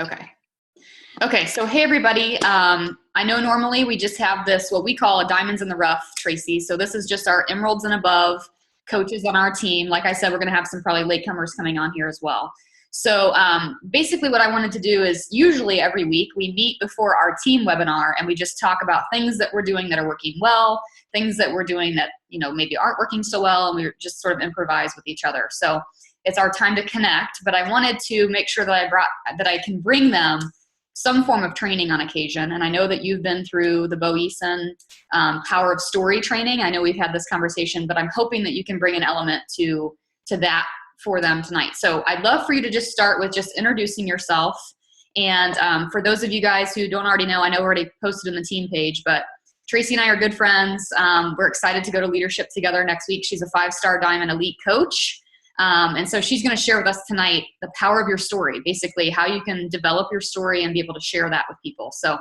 Okay. Okay, so hey everybody. I know normally we just have this, what we call a diamonds in the rough, Tracy. So this is just our emeralds and above coaches on our team. Like I said, we're going to have some probably latecomers coming on here as well. So basically what I wanted to do is usually every week we meet before our team webinar and we just talk about things that we're doing that are working well, things that we're doing that, you know, maybe aren't working so well, and we just sort of improvise with each other. So it's our time to connect, but I wanted to make sure that I can bring them some form of training on occasion. And I know that you've been through the Bo Eason Power of Story training. I know we've had this conversation, but I'm hoping that you can bring an element to that for them tonight. So I'd love for you to just start with just introducing yourself. And for those of you guys who don't already know, I know we already posted in the team page, but Tracy and I are good friends. We're excited to go to leadership together next week. She's a 5-star Diamond Elite coach. And so she's going to share with us tonight the power of your story, basically how you can develop your story and be able to share that with people. So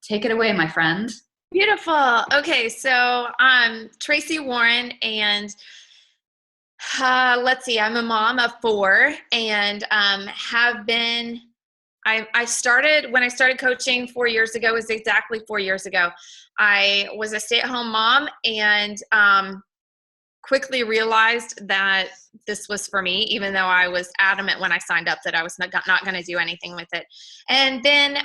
take it away, my friend. Beautiful. Okay, so I'm Tracy Warren, and let's see, I'm a mom of 4, and have been. I started when I started coaching 4 years ago. It was exactly 4 years ago. I was a stay-at-home mom, and quickly realized that this was for me, even though I was adamant when I signed up that I was not going to do anything with it. And then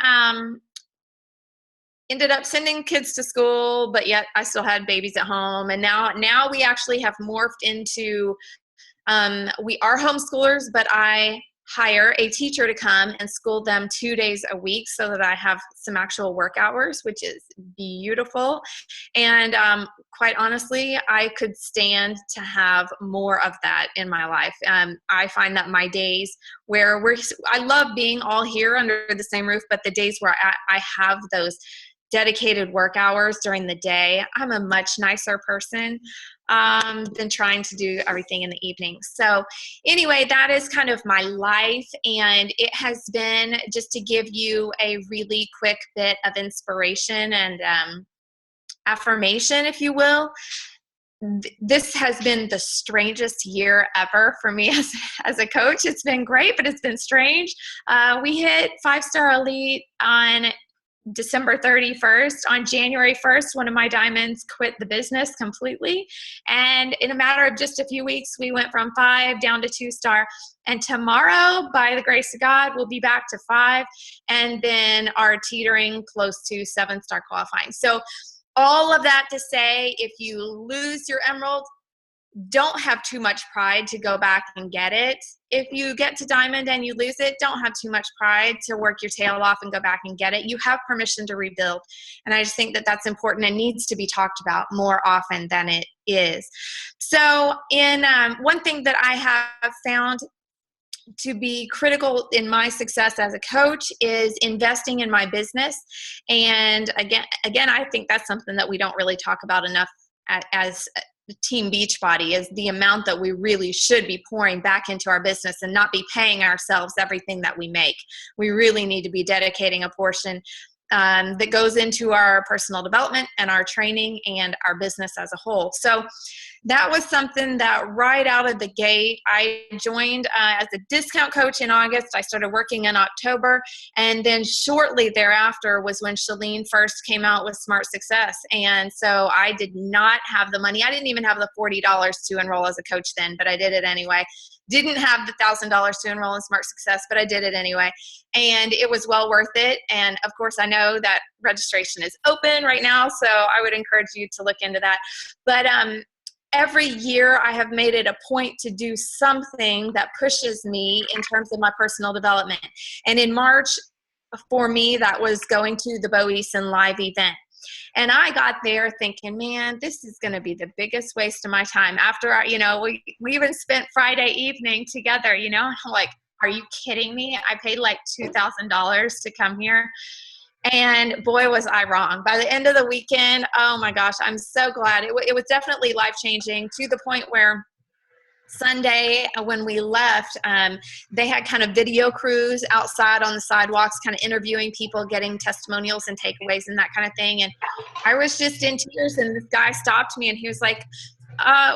ended up sending kids to school, but yet I still had babies at home. And now we actually have morphed into, we are homeschoolers, but I hire a teacher to come and school them 2 days a week so that I have some actual work hours, which is beautiful. And quite honestly, I could stand to have more of that in my life. I find that my days where I love being all here under the same roof, but the days where I have those dedicated work hours during the day, I'm a much nicer person than trying to do everything in the evening. So anyway, that is kind of my life, and it has been, just to give you a really quick bit of inspiration and affirmation, if you will. This has been the strangest year ever for me as a coach. It's been great, but it's been strange. We hit 5-star elite on December 31st. On January 1st, one of my diamonds quit the business completely. And in a matter of just a few weeks, we went from 5 down to 2-star. And tomorrow, by the grace of God, we'll be back to 5 and then are teetering close to 7-star qualifying. So all of that to say, if you lose your emerald, don't have too much pride to go back and get it. If you get to diamond and you lose it, don't have too much pride to work your tail off and go back and get it. You have permission to rebuild. And I just think that that's important and needs to be talked about more often than it is. So one thing that I have found to be critical in my success as a coach is investing in my business. And again, I think that's something that we don't really talk about enough as Team Beachbody, is the amount that we really should be pouring back into our business and not be paying ourselves everything that we make. We really need to be dedicating a portion that goes into our personal development and our training and our business as a whole. So that was something that right out of the gate, I joined as a discount coach in August. I started working in October. And then shortly thereafter was when Shalene first came out with Smart Success. And so I did not have the money. I didn't even have the $40 to enroll as a coach then, but I did it anyway. Didn't have the $1,000 to enroll in Smart Success, but I did it anyway. And it was well worth it. And of course, I know that registration is open right now, so I would encourage you to look into that. But every year I have made it a point to do something that pushes me in terms of my personal development. And in March, for me, that was going to the Bo Eason live event. And I got there thinking, man, this is going to be the biggest waste of my time. After, we even spent Friday evening together, I'm like, are you kidding me? I paid like $2,000 to come here. And boy, was I wrong. By the end of the weekend, oh my gosh, I'm so glad. It was definitely life-changing, to the point where Sunday when we left, they had kind of video crews outside on the sidewalks, kind of interviewing people, getting testimonials and takeaways and that kind of thing. And I was just in tears, and this guy stopped me and he was like,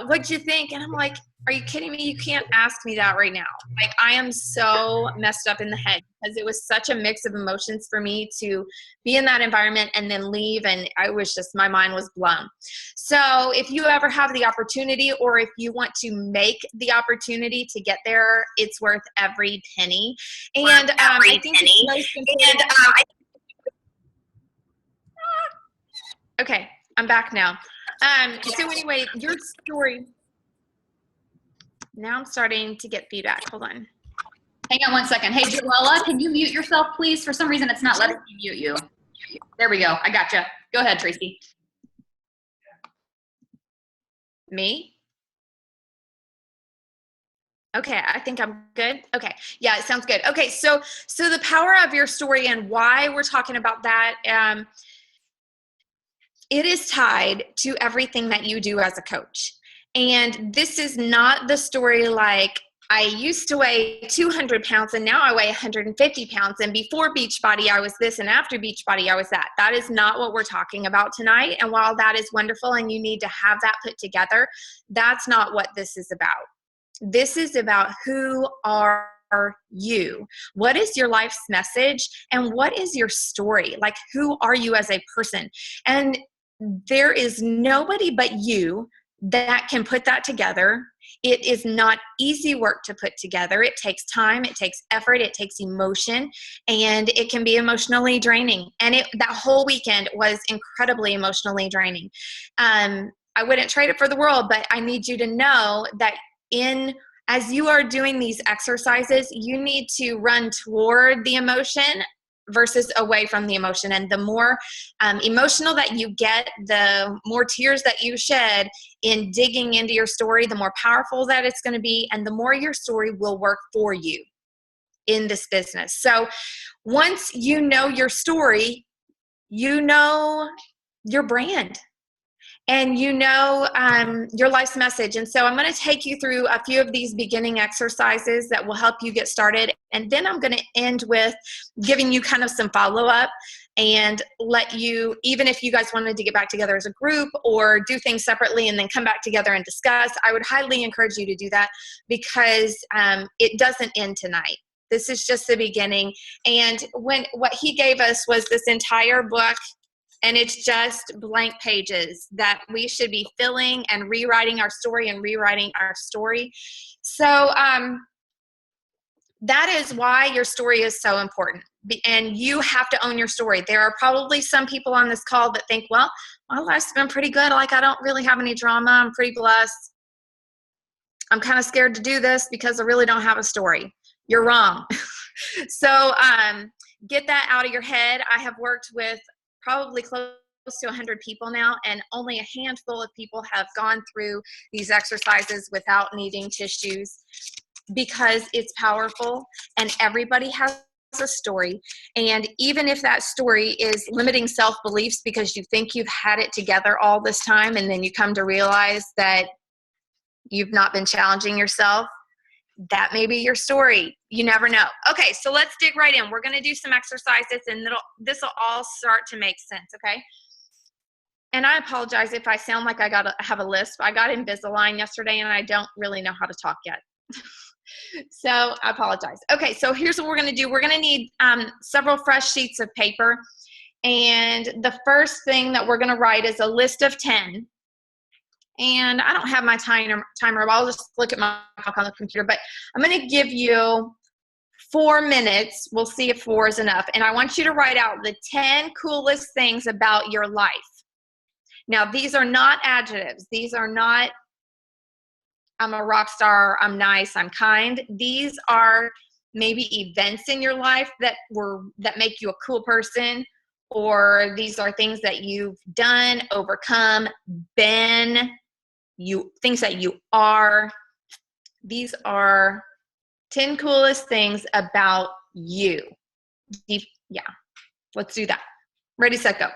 what'd you think? And I'm like, Are you kidding me? You can't ask me that right now. Like, I am so messed up in the head because it was such a mix of emotions for me to be in that environment and then leave. And I was just, my mind was blown. So if you ever have the opportunity, or if you want to make the opportunity to get there, it's worth every penny. And I think it's most important. Okay, I'm back now. So anyway, your story. Now I'm starting to get feedback. Hold on. Hang on one second. Hey, Joella, can you mute yourself, please? For some reason, it's not letting me mute you. There we go. I gotcha. Go ahead, Traci. Me? Okay, I think I'm good. Okay, yeah, it sounds good. Okay, so the power of your story and why we're talking about that, it is tied to everything that you do as a coach. And this is not the story like, I used to weigh 200 pounds and now I weigh 150 pounds. And before Beachbody, I was this, and after Beachbody, I was that. That is not what we're talking about tonight. And while that is wonderful and you need to have that put together, that's not what this is about. This is about who are you? What is your life's message? And what is your story? Like, who are you as a person? And there is nobody but you that can put that together. It is not easy work to put together. It takes time, it takes effort, it takes emotion, and it can be emotionally draining. And that whole weekend was incredibly emotionally draining. I wouldn't trade it for the world, but I need you to know that as you are doing these exercises, you need to run toward the emotion versus away from the emotion. And the more emotional that you get, the more tears that you shed in digging into your story, the more powerful that it's going to be, and the more your story will work for you in this business. So once you know your story, you know your brand. And you know your life's message. And so I'm going to take you through a few of these beginning exercises that will help you get started. And then I'm going to end with giving you kind of some follow-up and let you, even if you guys wanted to get back together as a group or do things separately and then come back together and discuss, I would highly encourage you to do that, because it doesn't end tonight. This is just the beginning. And what he gave us was this entire book. And it's just blank pages that we should be filling and rewriting our story and rewriting our story. So that is why your story is so important. And you have to own your story. There are probably some people on this call that think, well, my life's been pretty good. Like, I don't really have any drama. I'm pretty blessed. I'm kind of scared to do this because I really don't have a story. You're wrong. So get that out of your head. I have worked with probably close to 100 people now, and only a handful of people have gone through these exercises without needing tissues, because it's powerful and everybody has a story. And even if that story is limiting self-beliefs because you think you've had it together all this time, and then you come to realize that you've not been challenging yourself, that may be your story. You never know. Okay, so let's dig right in. We're going to do some exercises, and this will all start to make sense, okay? And I apologize if I sound like I have a lisp. I got Invisalign yesterday, and I don't really know how to talk yet. So I apologize. Okay, so here's what we're going to do. We're going to need several fresh sheets of paper. And the first thing that we're going to write is a list of 10. And I don't have my timer, but I'll just look at my clock on the computer. But I'm going to give you 4 minutes. We'll see if 4 is enough. And I want you to write out the 10 coolest things about your life. Now, these are not adjectives. These are not, I'm a rock star, I'm nice, I'm kind. These are maybe events in your life that make you a cool person, or these are things that you've done, overcome, been, things that you are. These are 10 coolest things about you. Yeah, let's do that. Ready, set, go.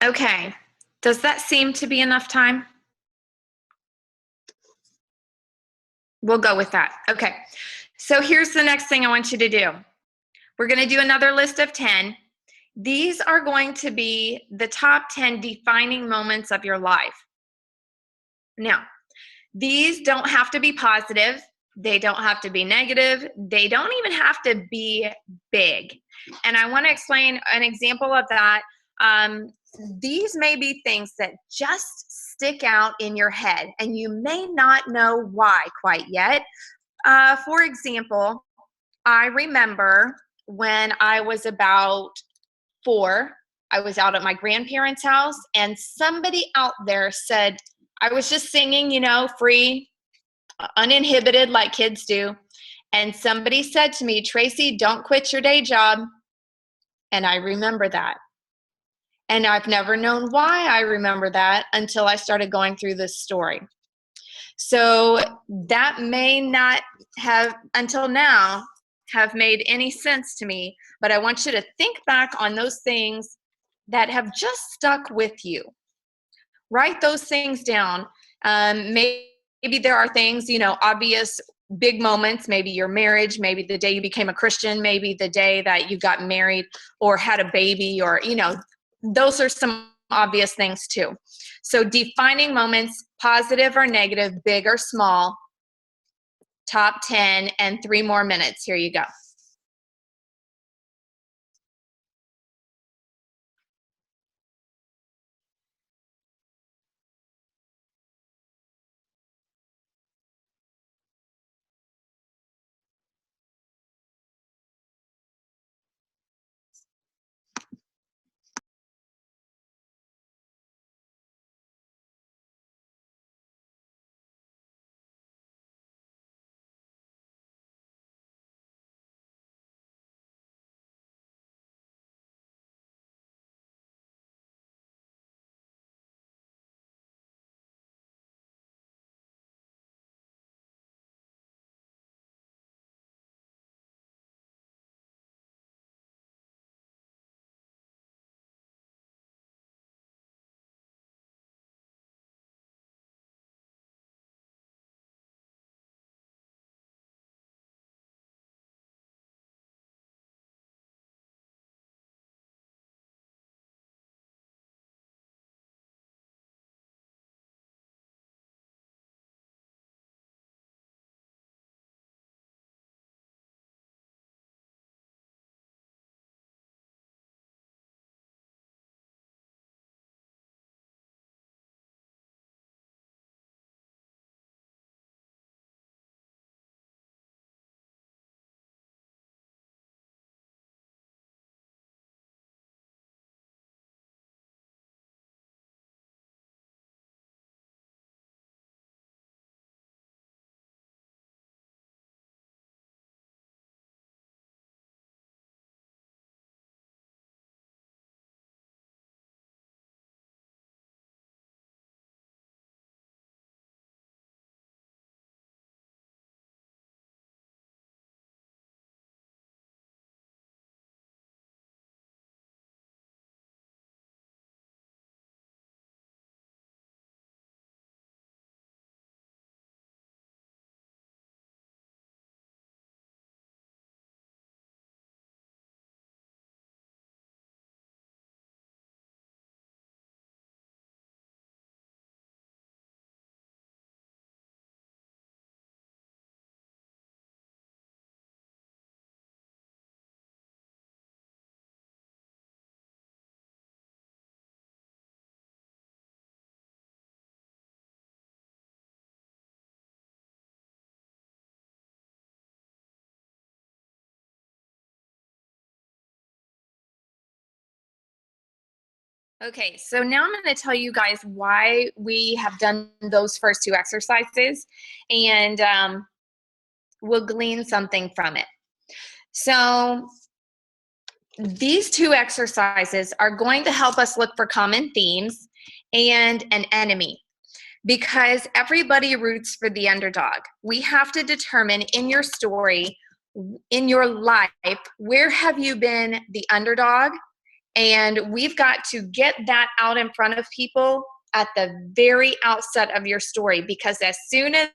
Okay. Does that seem to be enough time? We'll go with that. Okay. So here's the next thing I want you to do. We're going to do another list of 10. These are going to be the top 10 defining moments of your life. Now, these don't have to be positive. They don't have to be negative. They don't even have to be big. And I want to explain an example of that. These may be things that just stick out in your head, and you may not know why quite yet. For example, I remember when I was about 4, I was out at my grandparents' house, and somebody out there said, I was just singing, free, uninhibited like kids do. And somebody said to me, Tracy, don't quit your day job. And I remember that. And I've never known why I remember that until I started going through this story. So that may not have, until now, have made any sense to me, but I want you to think back on those things that have just stuck with you. Write those things down. Maybe there are things, obvious big moments, maybe your marriage, maybe the day you became a Christian, maybe the day that you got married or had a baby, or, those are some obvious things too. So defining moments, positive or negative, big or small, top 10, and 3 more minutes. Here you go. Okay, so now I'm going to tell you guys why we have done those first 2 exercises, and we'll glean something from it. So these 2 exercises are going to help us look for common themes and an enemy, because everybody roots for the underdog. We have to determine in your story, in your life, where have you been the underdog And we've got to get that out in front of people at the very outset of your story, because as soon as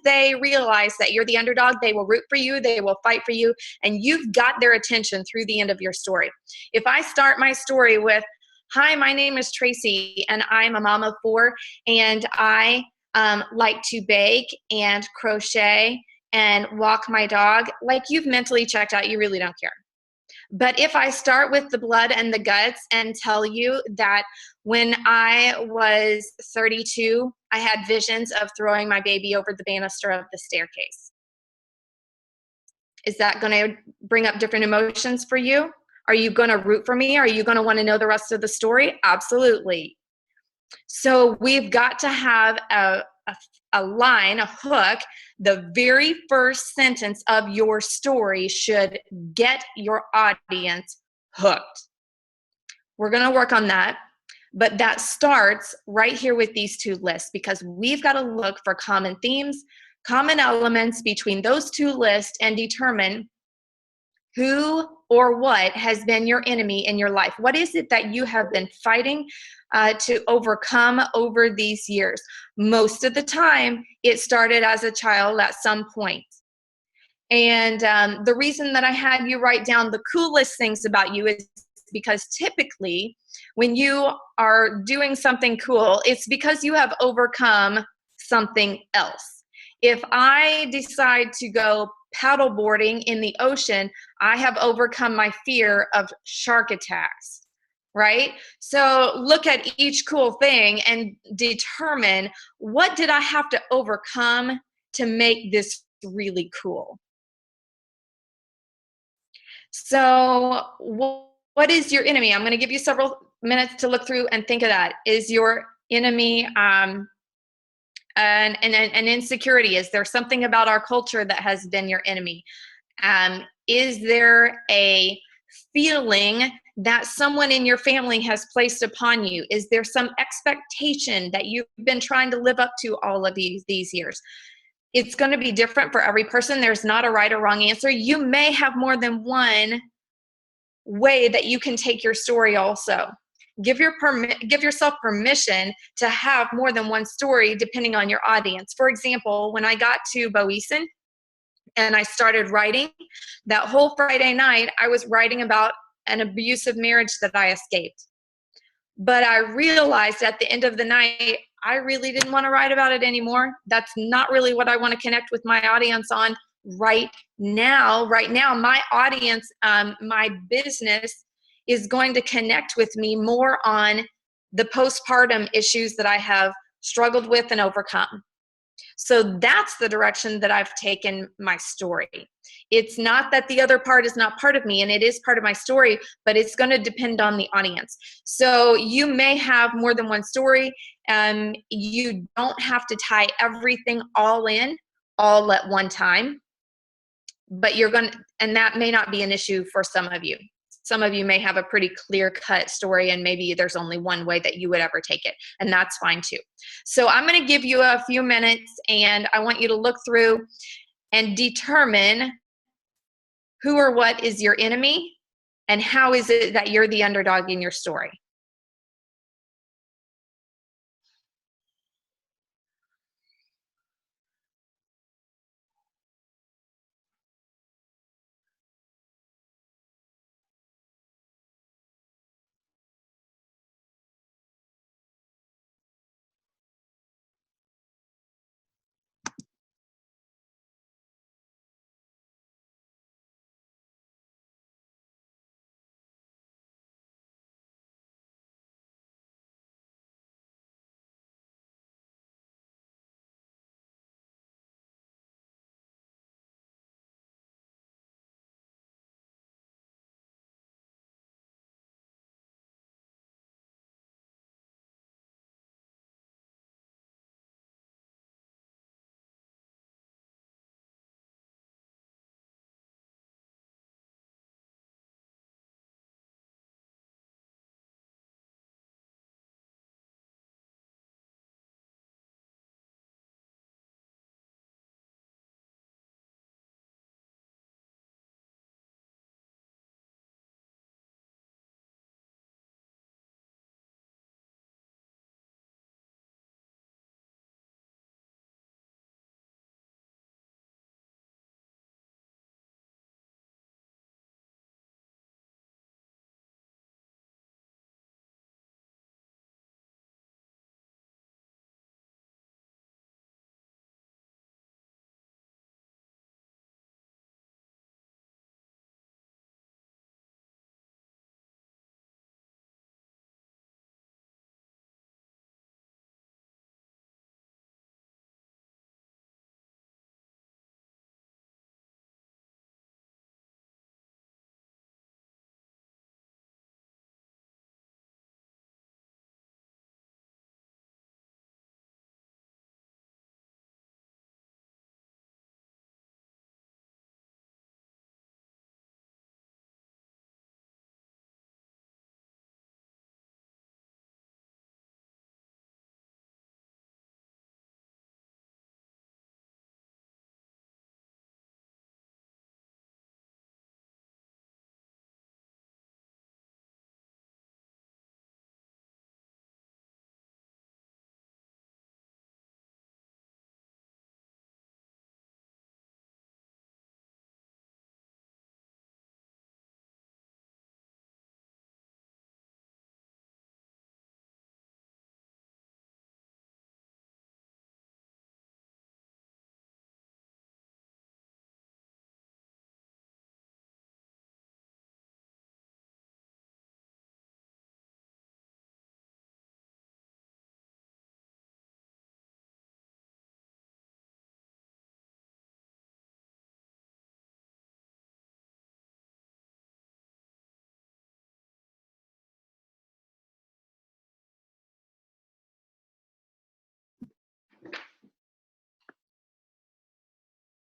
they realize that you're the underdog, they will root for you, they will fight for you, and you've got their attention through the end of your story. If I start my story with, "Hi, my name is Tracy, and I'm a mom of 4, and I like to bake and crochet and walk my dog," like, you've mentally checked out, you really don't care. But if I start with the blood and the guts and tell you that when I was 32, I had visions of throwing my baby over the banister of the staircase, is that going to bring up different emotions for you? Are you going to root for me? Are you going to want to know the rest of the story? Absolutely. So we've got to have a line, a hook. The very first sentence of your story should get your audience hooked. We're going to work on that. But that starts right here with these two lists, because we've got to look for common themes, common elements between those two lists, and determine who or what has been your enemy in your life. What is it that you have been fighting to overcome over these years? Most of the time, it started as a child at some point. And the reason that I had you write down the coolest things about you is because typically when you are doing something cool, it's because you have overcome something else. If I decide to go paddleboarding in the ocean, I have overcome my fear of shark attacks, right? So look at each cool thing and determine, what did I have to overcome to make this really cool? So what is your enemy? I'm going to give you several minutes to look through and think of that. Is your enemy an insecurity? Is there something about our culture that has been your enemy? Is there a feeling that someone in your family has placed upon you? Is there some expectation that you've been trying to live up to all of these years? It's going to be different for every person. There's not a right or wrong answer. You may have more than one way that you can take your story also. Give yourself permission to have more than one story depending on your audience. For example, when I got to Boeson and I started writing, that whole Friday night, I was writing about an abusive marriage that I escaped. But I realized at the end of the night, I really didn't want to write about it anymore. That's not really what I want to connect with my audience on right now. Right now, my audience, my business is going to connect with me more on the postpartum issues that I have struggled with and overcome. So that's the direction that I've taken my story. It's not that the other part is not part of me, and it is part of my story, but it's going to depend on the audience. So you may have more than one story. You don't have to tie everything all in all at one time, but you're going to, and that may not be an issue for some of you. Some of you may have a pretty clear-cut story, and maybe there's only one way that you would ever take it, and that's fine too. So I'm going to give you a few minutes, and I want you to look through and determine who or what is your enemy, and how is it that you're the underdog in your story.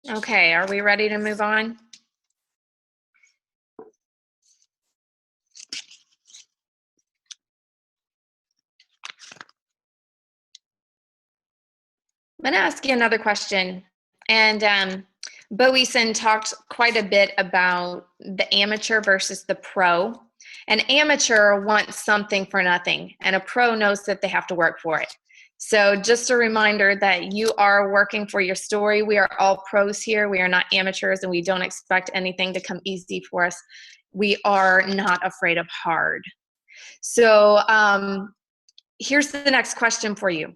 Okay, are we ready to move on? I'm going to ask you another question. And Boeson talked quite a bit about the amateur versus the pro. An amateur wants something for nothing, and a pro knows that they have to work for it. So just a reminder that you are working for your story. We are all pros here. We are not amateurs, and we don't expect anything to come easy for us. We are not afraid of hard. So here's the next question for you.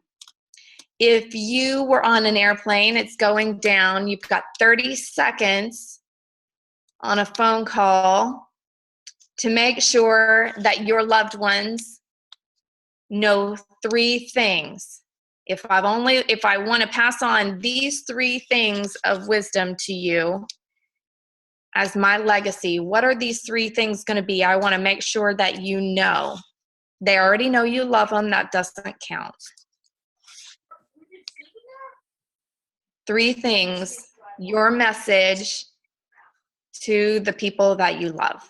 If you were on an airplane, it's going down, you've got 30 seconds on a phone call to make sure that your loved ones know 3 things. If I want to pass on these 3 things of wisdom to you as my legacy, what are these 3 things going to be? I want to make sure that you know. They already know you love them. That doesn't count. 3 things, your message to the people that you love.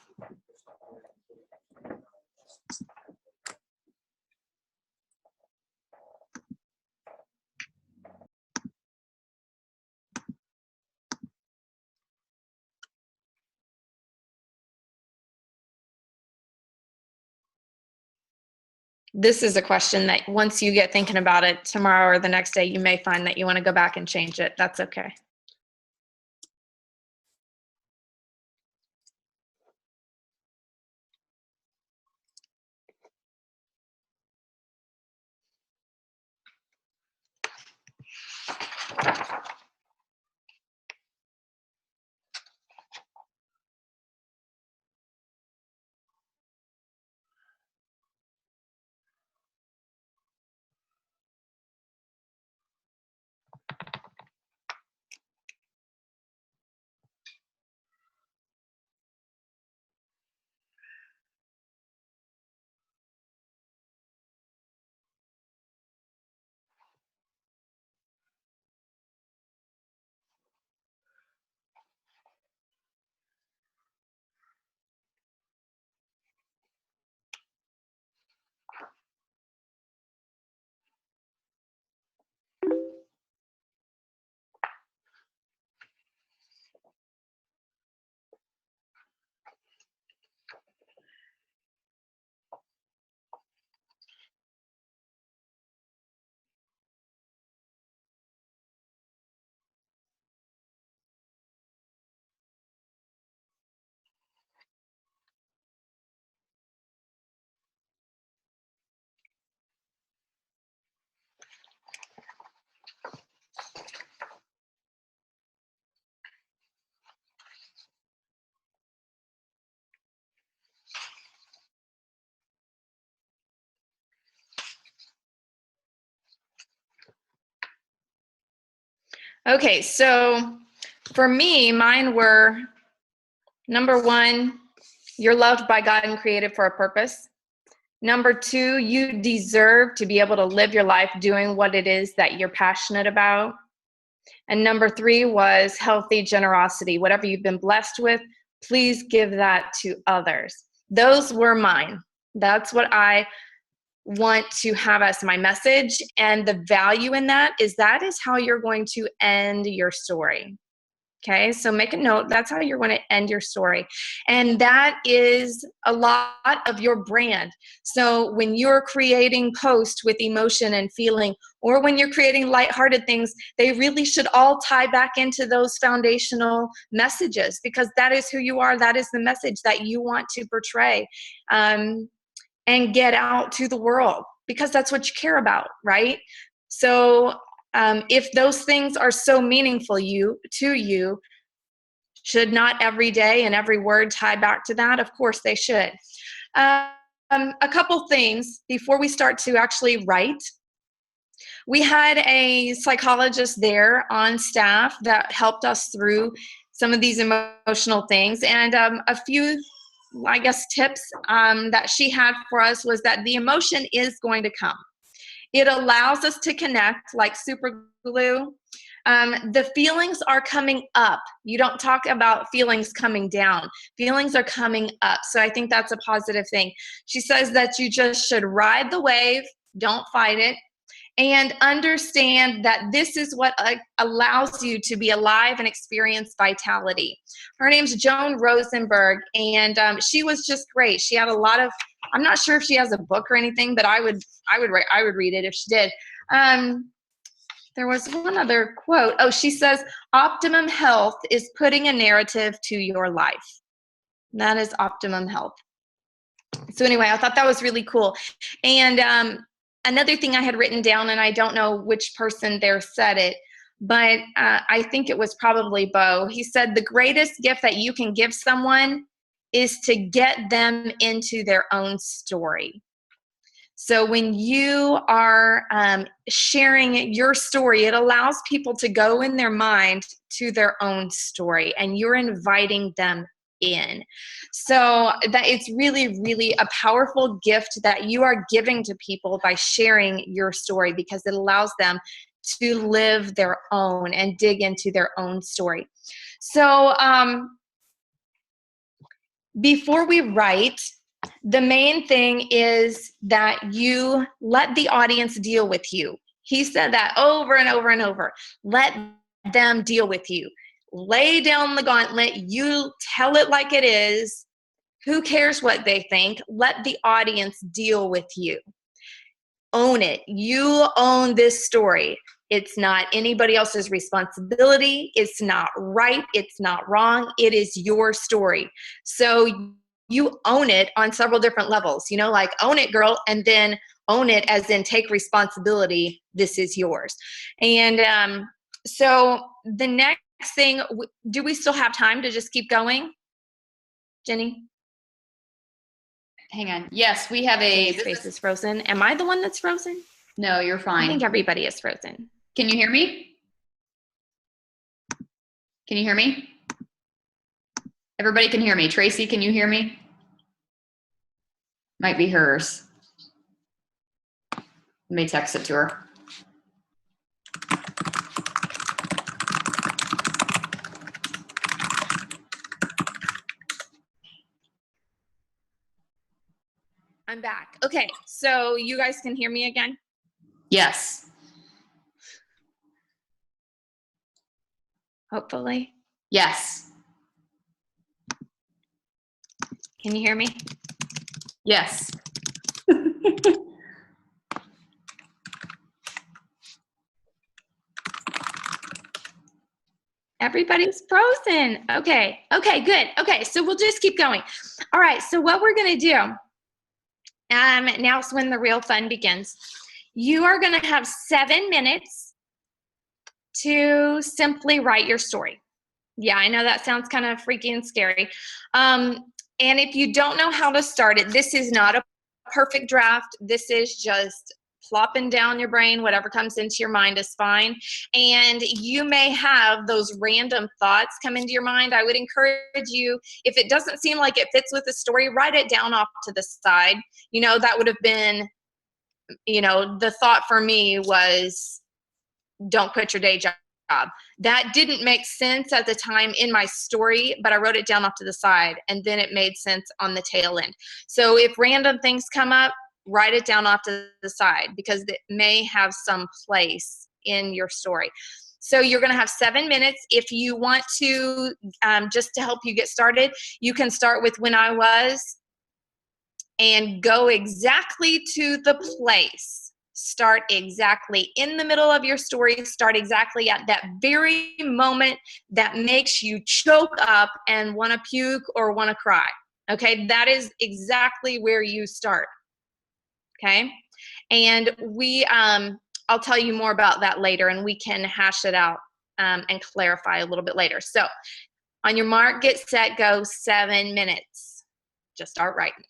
This is a question that once you get thinking about it tomorrow or the next day, you may find that you want to go back and change it. That's okay. Okay, so for me, mine were number 1, you're loved by God and created for a purpose. Number 2, you deserve to be able to live your life doing what it is that you're passionate about. And number 3 was healthy generosity. Whatever you've been blessed with, please give that to others. Those were mine. That's what I want to have as my message. And the value in that is how you're going to end your story. Okay, so make a note. That's how you're going to end your story. And that is a lot of your brand. So when you're creating posts with emotion and feeling, or when you're creating lighthearted things, they really should all tie back into those foundational messages, because that is who you are. That is the message that you want to portray and get out to the world, because that's what you care about, right? So if those things are so meaningful to you, should not every day and every word tie back to that? Of course they should. A couple things before we start to actually write. We had a psychologist there on staff that helped us through some of these emotional things, and a few, I guess, tips that she had for us was that the emotion is going to come. It allows us to connect like super glue. The feelings are coming up. You don't talk about feelings coming down. Feelings are coming up. So I think that's a positive thing. She says that you just should ride the wave, don't fight it, and understand that this is what allows you to be alive and experience vitality. Her name's Joan Rosenberg, and she was just great. She had a lot of, I'm not sure if she has a book or anything, but I would read it if she did. There was one other quote. Oh, she says, optimum health is putting a narrative to your life. That is optimum health. So anyway, I thought that was really cool. And another thing I had written down, and I don't know which person there said it, but I think it was probably Bo. He said, the greatest gift that you can give someone is to get them into their own story. So when you are sharing your story, it allows people to go in their mind to their own story, and you're inviting them in. So that it's really, really a powerful gift that you are giving to people by sharing your story, because it allows them to live their own and dig into their own story. So before we write, the main thing is that you let the audience deal with you. He said that over and over and over. Let them deal with you. Lay down the gauntlet. You tell it like it is. Who cares what they think? Let the audience deal with you. Own it. You own this story. It's not anybody else's responsibility. It's not right. It's not wrong. It is your story. So you own it on several different levels, like own it, girl, and then own it as in take responsibility. This is yours. And so the next thing, do we still have time to just keep going, Jenny? Hang on. Yes, we have a space is frozen. Am I the one that's frozen? No, you're fine. I think everybody is frozen. Can you hear me? Can you hear me? Everybody can hear me. Tracy, can you hear me? Might be hers. Let me text it to her. I'm back. Okay, so you guys can hear me again? Yes. Hopefully. Yes. Can you hear me? Yes. Everybody's frozen. Okay, good. Okay, so we'll just keep going. All right, so what we're gonna do, now is when the real fun begins. You are gonna have 7 minutes to simply write your story. Yeah, I know that sounds kind of freaky and scary. And if you don't know how to start it, this is not a perfect draft. This is just plopping down your brain. Whatever comes into your mind is fine. And you may have those random thoughts come into your mind. I would encourage you, if it doesn't seem like it fits with the story, write it down off to the side. That would have been, the thought for me was, don't quit your day job. That didn't make sense at the time in my story, but I wrote it down off to the side, and then it made sense on the tail end. So if random things come up, write it down off to the side, because it may have some place in your story. So you're going to have 7 minutes. If you want to, just to help you get started, you can start with when I was and go exactly to the place. Start exactly in the middle of your story. Start exactly at that very moment that makes you choke up and want to puke or want to cry. Okay, that is exactly where you start. Okay, and I'll tell you more about that later, and we can hash it out and clarify a little bit later. So on your mark, get set, go. 7 minutes. Just start writing.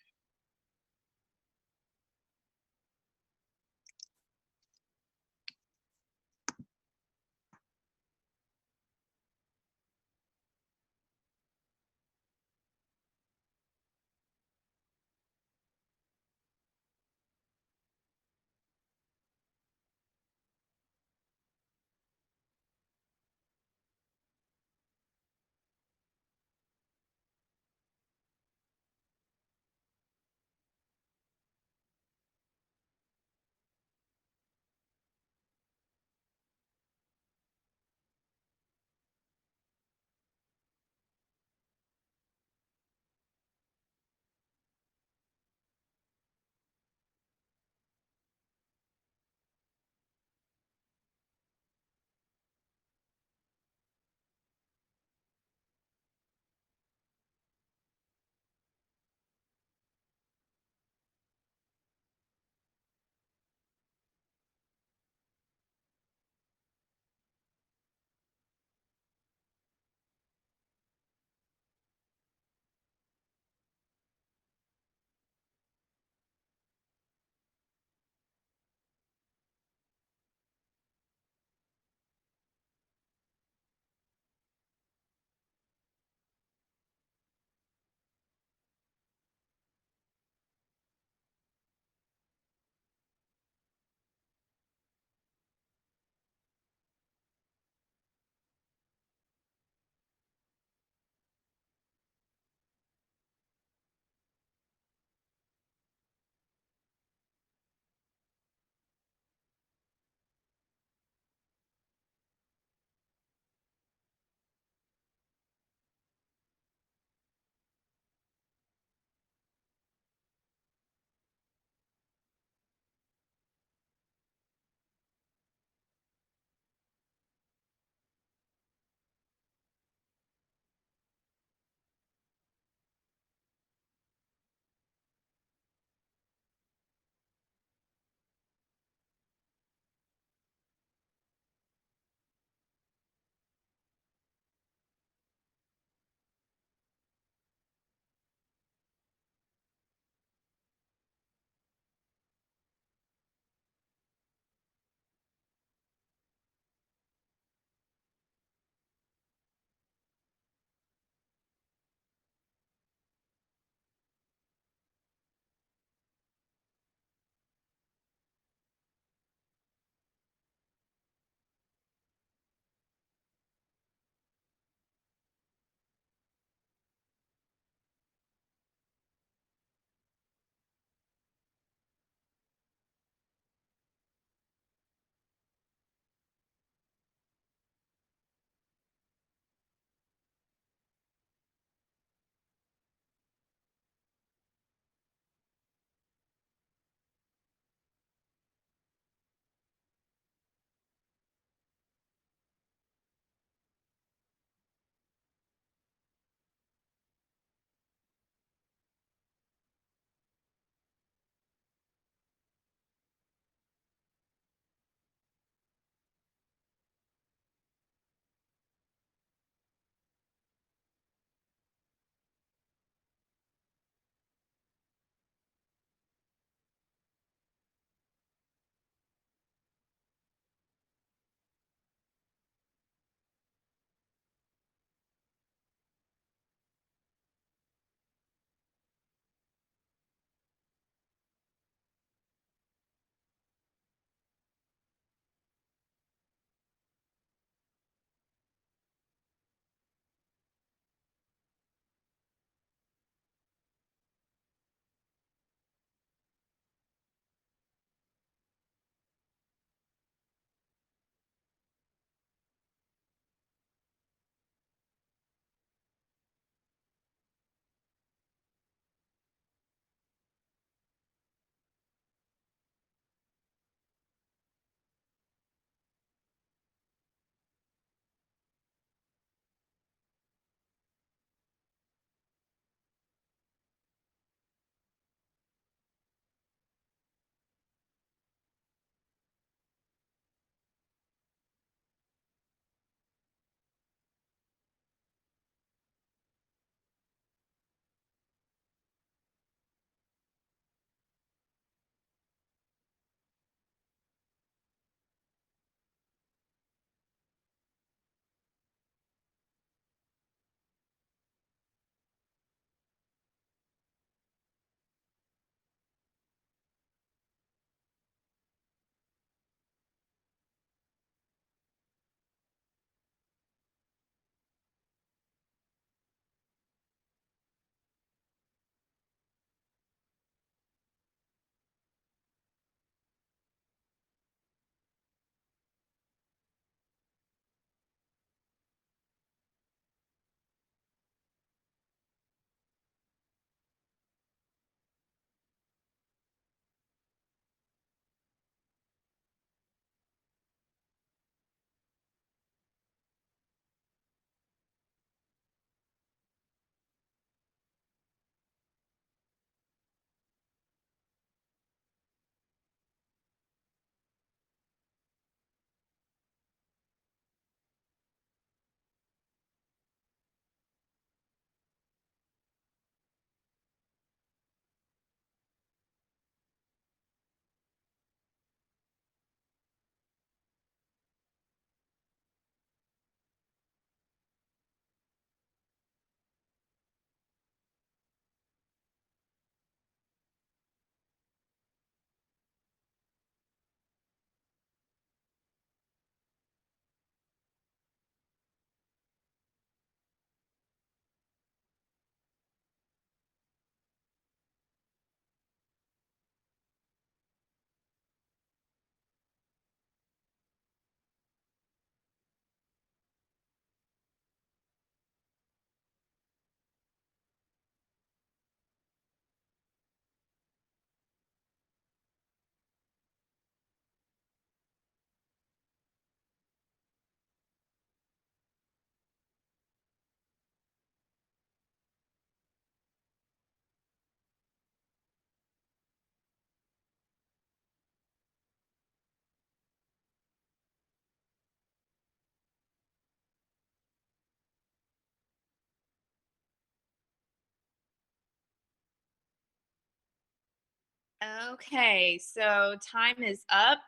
Okay, so time is up,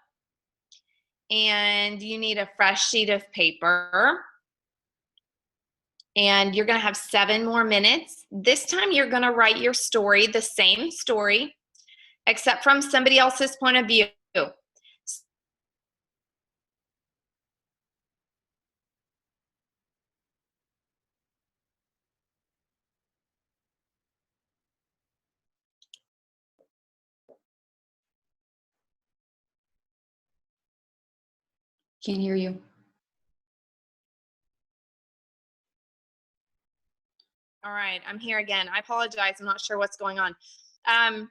and you need a fresh sheet of paper. And you're going to have 7 more minutes. This time, you're going to write your story, the same story, except from somebody else's point of view. Can't hear you. All right, I'm here again. I apologize. I'm not sure what's going on. Um,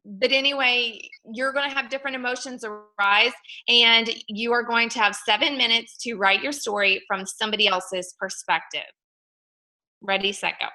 but anyway, you're going to have different emotions arise, and you are going to have 7 minutes to write your story from somebody else's perspective. Ready, set, go.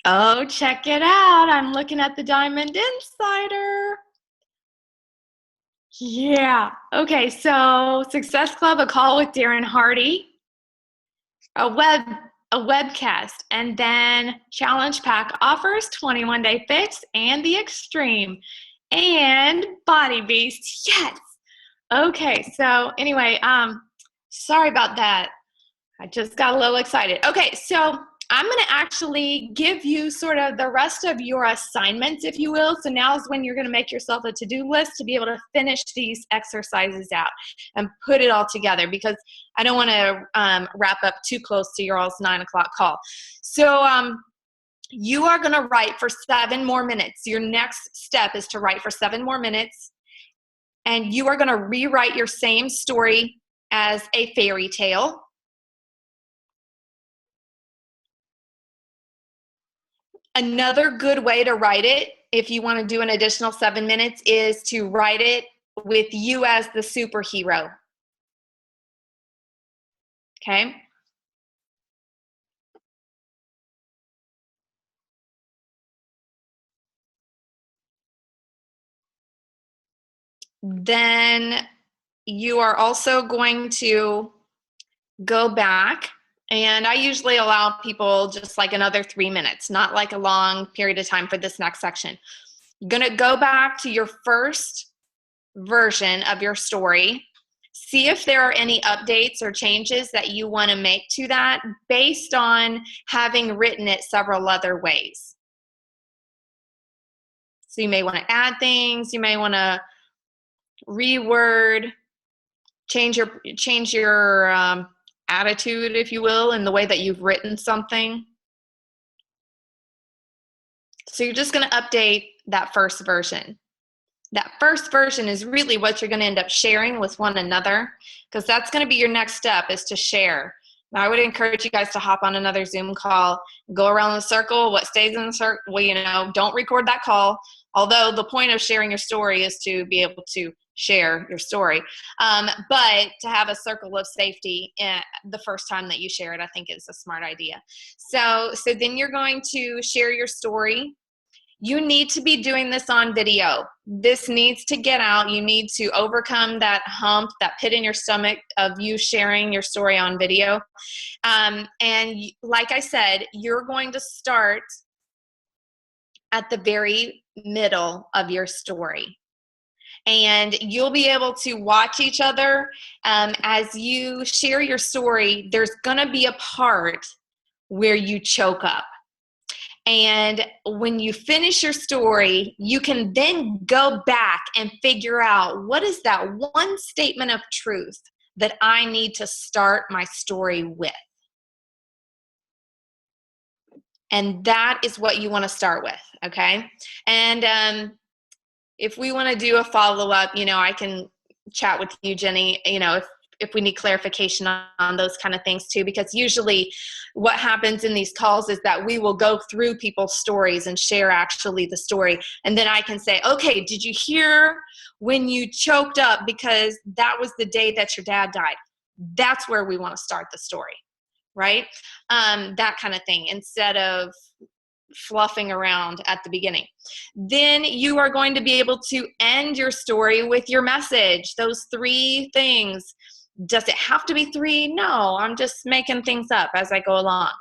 Oh, check it out. I'm looking at the Diamond Insider. Yeah. Okay, so Success Club, a call with Darren Hardy, a webcast, and then Challenge Pack offers 21-day fix and the extreme, and Body Beast. Yes. Okay, so anyway, sorry about that. I just got a little excited. Okay, so I'm going to actually give you sort of the rest of your assignments, if you will. So now is when you're going to make yourself a to-do list to be able to finish these exercises out and put it all together, because I don't want to wrap up too close to your all's 9 o'clock call. So you are going to write for 7 more minutes. Your next step is to write for 7 more minutes, and you are going to rewrite your same story as a fairy tale. Another good way to write it, if you want to do an additional 7 minutes, is to write it with you as the superhero. Okay? Then you are also going to go back, and I usually allow people just like another 3 minutes, not like a long period of time for this next section. You're going to go back to your first version of your story. See if there are any updates or changes that you want to make to that based on having written it several other ways. So you may want to add things, you may want to reword, change your attitude, if you will, in the way that you've written something. So you're just going to update that first version. That first version is really what you're going to end up sharing with one another, because that's going to be your next step, is to share. Now, I would encourage you guys to hop on another Zoom call, go around the circle. What stays in the circle, well, don't record that call. Although the point of sharing your story is to be able to share your story. But to have a circle of safety the first time that you share it, I think is a smart idea. So then you're going to share your story. You need to be doing this on video. This needs to get out. You need to overcome that hump, that pit in your stomach of you sharing your story on video. And like I said, you're going to start at the very middle of your story. And you'll be able to watch each other as you share your story. There's going to be a part where you choke up. And when you finish your story, you can then go back and figure out, what is that one statement of truth that I need to start my story with? And that is what you want to start with, okay? And if we want to do a follow-up, I can chat with you, Jenny, if we need clarification on those kind of things too, because usually what happens in these calls is that we will go through people's stories and share actually the story. And then I can say, okay, did you hear when you choked up because that was the day that your dad died? That's where we want to start the story, right? That kind of thing, instead of fluffing around at the beginning. Then you are going to be able to end your story with your message, those 3 things. Does it have to be 3? No, I'm just making things up as I go along.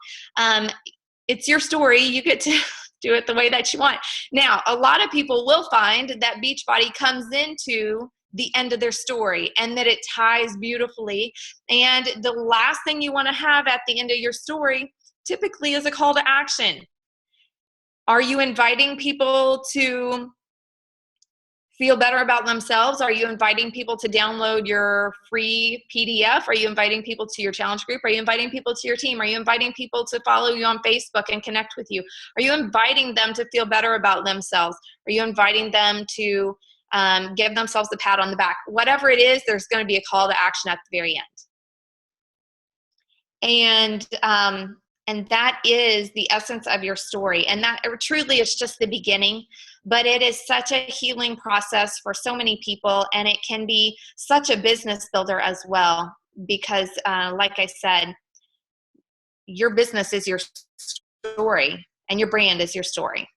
It's your story. You get to do it the way that you want. Now, a lot of people will find that Beachbody comes into the end of their story and that it ties beautifully. And the last thing you want to have at the end of your story typically is a call to action. Are you inviting people to feel better about themselves? Are you inviting people to download your free PDF? Are you inviting people to your challenge group? Are you inviting people to your team? Are you inviting people to follow you on Facebook and connect with you? Are you inviting them to feel better about themselves? Are you inviting them to give themselves a pat on the back? Whatever it is, there's going to be a call to action at the very end. And that is the essence of your story. And that truly is just the beginning, but it is such a healing process for so many people. And it can be such a business builder as well, because like I said, your business is your story. and your brand is your story.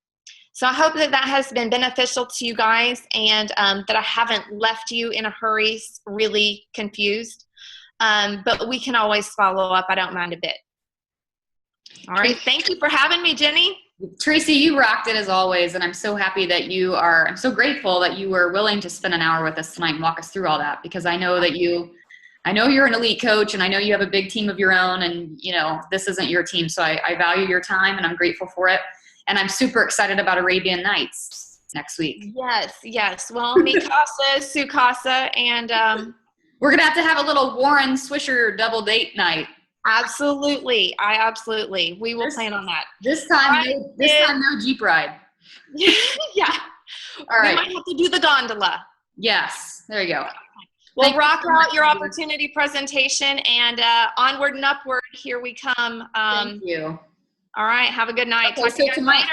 So I hope that that has been beneficial to you guys, and that I haven't left you in a hurry, really confused. But we can always follow up. I don't mind a bit. All right. Thank you for having me, Jenny. Traci, you rocked it as always, and I'm so happy that I'm so grateful that you were willing to spend an hour with us tonight and walk us through all that, because I know you're an elite coach, and I know you have a big team of your own, and this isn't your team. So I value your time, and I'm grateful for it. And I'm super excited about Arabian Nights next week. Yes. Well, mi casa, su casa, and we're going to have a little Warren Swisher double date night. Absolutely. We will plan on that. This time, no Jeep ride. Yeah. All right. We might have to do the gondola. Yes. There you go. Well, rock out your opportunity presentation, and onward and upward. Here we come. Thank you. All right. Have a good night. Okay, Talk to you guys later.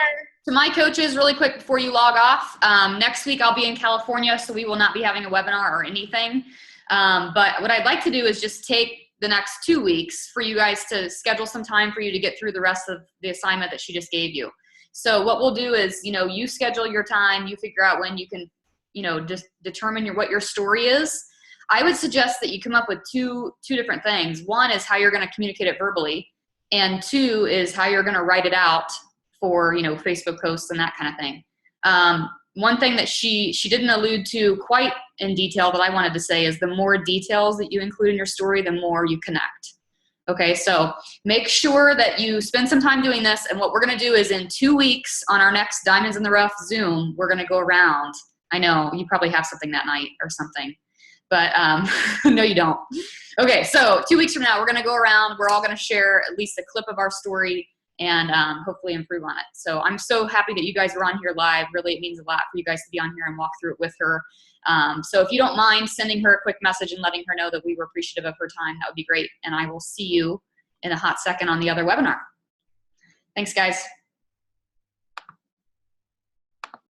To my coaches, really quick before you log off, next week I'll be in California, so we will not be having a webinar or anything. But what I'd like to do is just take the next 2 weeks for you guys to schedule some time for you to get through the rest of the assignment that she just gave you. So what we'll do is, you schedule your time, you figure out when you can, just determine what your story is. I would suggest that you come up with two different things. One is how you're going to communicate it verbally, and two is how you're going to write it out for, Facebook posts and that kind of thing. One thing that she didn't allude to quite in detail that I wanted to say is the more details that you include in your story, the more you connect. Okay, so make sure that you spend some time doing this. And what we're going to do is in 2 weeks on our next Diamonds in the Rough Zoom, we're going to go around. I know you probably have something that night or something, but no, you don't. Okay, so 2 weeks from now, we're going to go around. We're all going to share at least a clip of our story and hopefully improve on it. So I'm so happy that you guys are on here live. Really, it means a lot for you guys to be on here and walk through it with her. So if you don't mind sending her a quick message and letting her know that we were appreciative of her time, that would be great. And I will see you in a hot second on the other webinar. Thanks, guys.